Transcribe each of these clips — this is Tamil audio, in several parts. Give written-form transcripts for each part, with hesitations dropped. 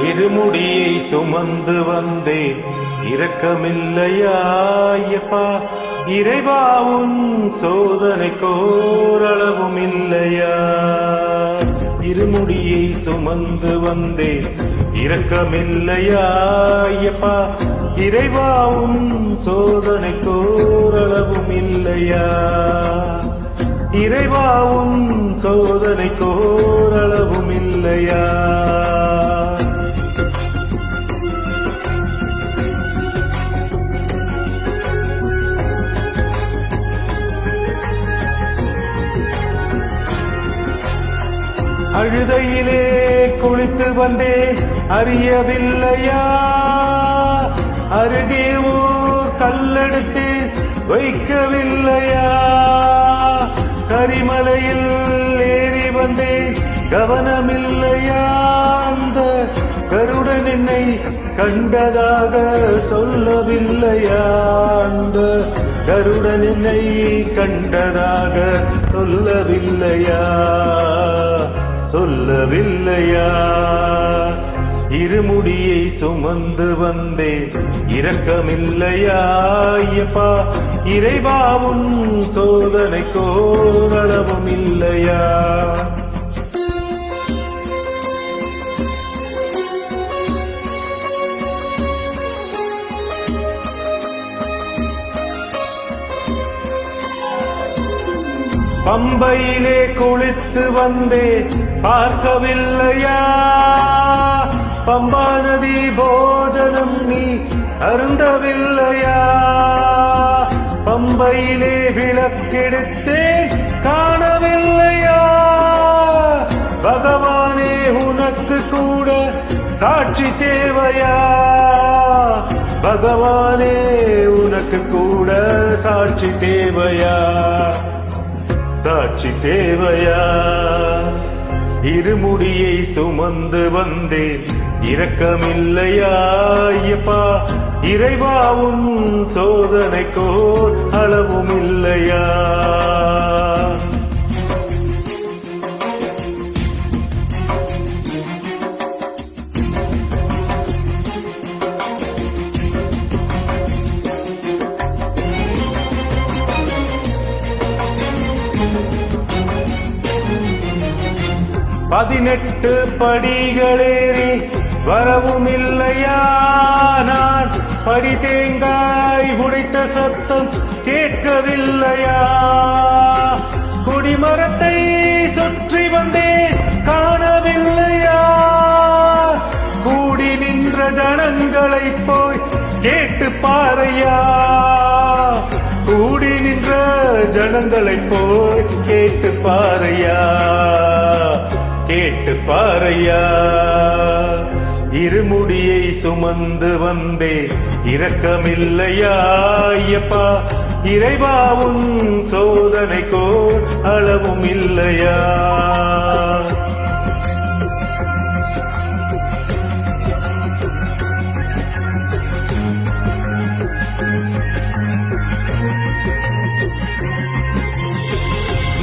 இருமுடியை சுமந்து வந்தேன் இரக்கமில்லையா ஐயப்பா இறைவா உன் சோதனை கோரளவும் இல்லையா இருமுடியை சுமந்து வந்தேன் இரக்கமில்லையா ஐயப்பா இறைவா உன் சோதனை கோரளவும் இல்லையா இறைவா உன் சோதனை கோரளவும் இல்லையா அழுதையிலே குளித்து வந்தேன் அறியவில்லையா அருகே ஓர் கல்லெடுத்து வைக்கவில்லையா கரிமலையில் ஏறி வந்தேன் கவனமில்லையா அந்த கருடன் என்னை கண்டதாக சொல்லவில்லையா அந்த கருடன் என்னை கண்டதாக சொல்லவில்லையா இருமுடியை சுமந்து வந்தேன் இரக்கமில்லையா ஐயப்பா இறைவா உன் சோதனை கோரளவும் இல்லையா பம்பையிலே குளித்து வந்தேன் பார்க்கவில்லையா பம்பா நதி போஜனம் நீ அருந்தவில்லையா பம்பையிலே விளக்கெடுத்தேன் காணவில்லையா பகவானே உனக்கு கூட சாட்சி தேவையா பகவானே உனக்கு கூட சாட்சி தேவையா இருமுடியை சுமந்து வந்தேன் இரக்கமில்லையா ஐயப்பா இறைவா உன் சோதனை கோர் அளவும் இல்லையா பதினெட்டு படிகளேறி வரவும் இல்லையா நான் படி தேங்காய் உடைத்த சத்தம் கேட்கவில்லையா கொடிமரத்தை சுற்றி வந்தேன் காணவில்லையா கூடி நின்ற ஜனங்களை போய் கேட்டு பாரையா கூடி நின்ற ஜனங்களை போய் கேட்டு பாரையா இருமுடியை சுமந்து வந்தேன் இரக்கமில்லையா ஐயப்பா இறைவா உன் சோதனை கோர் அளவும் இல்லையா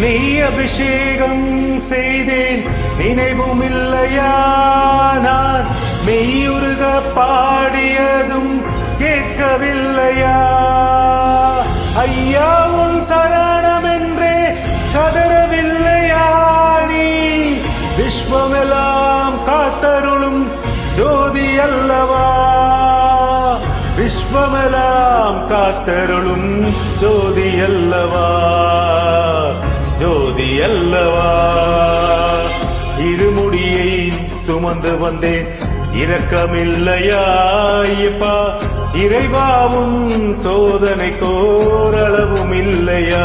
நீ அபிஷேகம் செய்தேன் நினைவும் இல்லையா நான் மெய்யுருக பாடியதும் கேட்கவில்லையா ஐயா உன் சரணம் என்றே கதறவில்லையா நீ விஸ்வமெல்லாம் காத்தருளும் ஜோதி அல்லவா விஸ்வமெல்லாம் காத்தருளும் ஜோதி அல்லவா இருமுடியை சுமந்து வந்தேன் இரக்கமில்லையா ஐயப்பா இறைவா உன் சோதனை கோரளவும் இல்லையா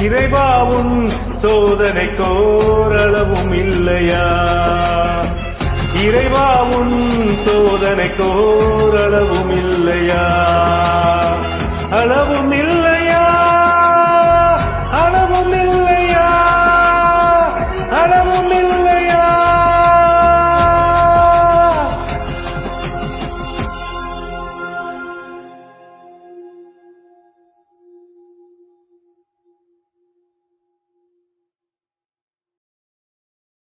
இறைவா உன் சோதனை கோரளவும் இல்லையா இறைவா உன் சோதனை கோரளவும் இல்லையா அளவும் இல்லை